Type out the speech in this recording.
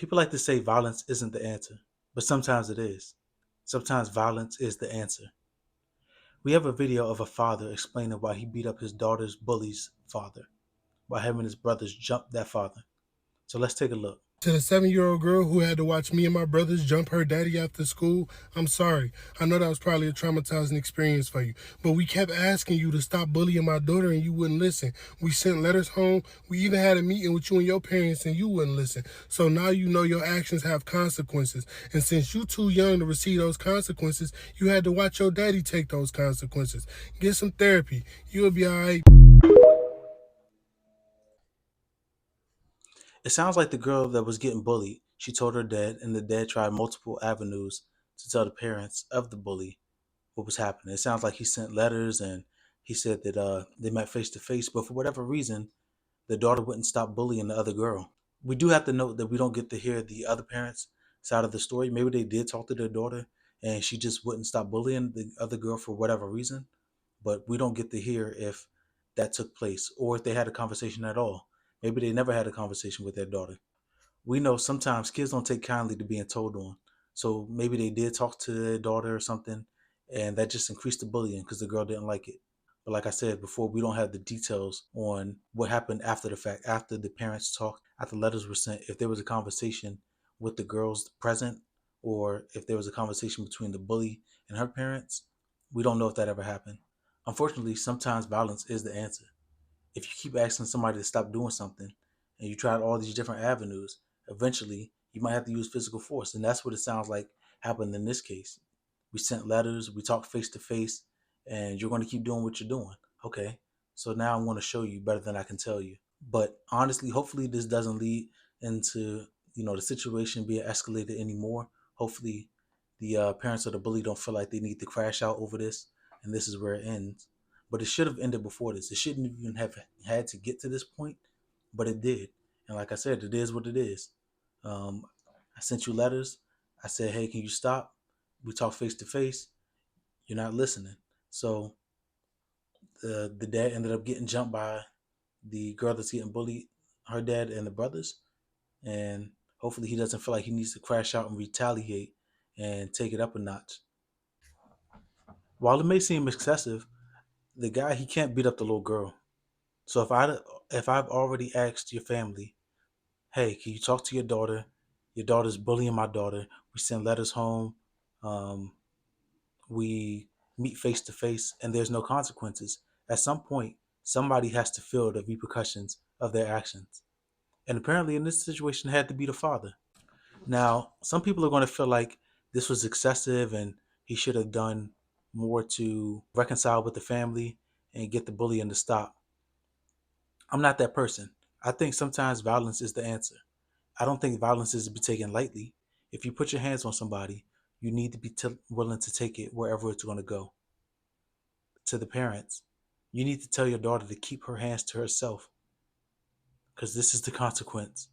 People like to say violence isn't the answer, but sometimes it is. Sometimes violence is the answer. We have a video of a father explaining why he beat up his daughter's bully's father, while having his brothers jump that father. So let's take a look. To the 7-year-old girl who had to watch me and my brothers jump her daddy after school, I'm sorry. I know that was probably a traumatizing experience for you. But we kept asking you to stop bullying my daughter and you wouldn't listen. We sent letters home. We even had a meeting with you and your parents and you wouldn't listen. So now you know your actions have consequences. And since you too young to receive those consequences, you had to watch your daddy take those consequences. Get some therapy. You'll be all right. It sounds like the girl that was getting bullied, she told her dad, and the dad tried multiple avenues to tell the parents of the bully what was happening. It sounds like he sent letters and he said that they met face to face, but for whatever reason, the daughter wouldn't stop bullying the other girl. We do have to note that we don't get to hear the other parents' side of the story. Maybe they did talk to their daughter and she just wouldn't stop bullying the other girl for whatever reason, but we don't get to hear if that took place or if they had a conversation at all. Maybe they never had a conversation with their daughter. We know sometimes kids don't take kindly to being told on. So maybe they did talk to their daughter or something, and that just increased the bullying because the girl didn't like it. But like I said before, we don't have the details on what happened after the fact, after the parents talked, after letters were sent, if there was a conversation with the girls present, or if there was a conversation between the bully and her parents. We don't know if that ever happened. Unfortunately, sometimes violence is the answer. If you keep asking somebody to stop doing something and you tried all these different avenues, eventually you might have to use physical force. And that's what it sounds like happened in this case. We sent letters, we talked face to face, and you're going to keep doing what you're doing. Okay, so now I'm going to show you better than I can tell you. But honestly, hopefully this doesn't lead into the situation being escalated anymore. Hopefully the parents of the bully don't feel like they need to crash out over this, and this is where it ends. But it should have ended before this. It shouldn't even have had to get to this point, but it did. And like I said, it is what it is. Um, I sent you letters. I said, hey, can you stop? We talk face to face. You're not listening. So the dad ended up getting jumped by the girl that's getting bullied, her dad and the brothers. And hopefully he doesn't feel like he needs to crash out and retaliate and take it up a notch. While it may seem excessive, the guy he can't beat up the little girl. So if I've already asked your family, hey, can you talk to your daughter? Your daughter's bullying my daughter. We send letters home. Um, we meet face to face, and there's no consequences. At some point, somebody has to feel the repercussions of their actions. And apparently, in this situation, it had to be the father. Now, some people are going to feel like this was excessive and he should have done more to reconcile with the family and get the bullying to stop. I'm not that person. I think sometimes violence is the answer. I don't think violence is to be taken lightly. If you put your hands on somebody, you need to be willing to take it wherever it's going to go. To the parents, you need to tell your daughter to keep her hands to herself because this is the consequence.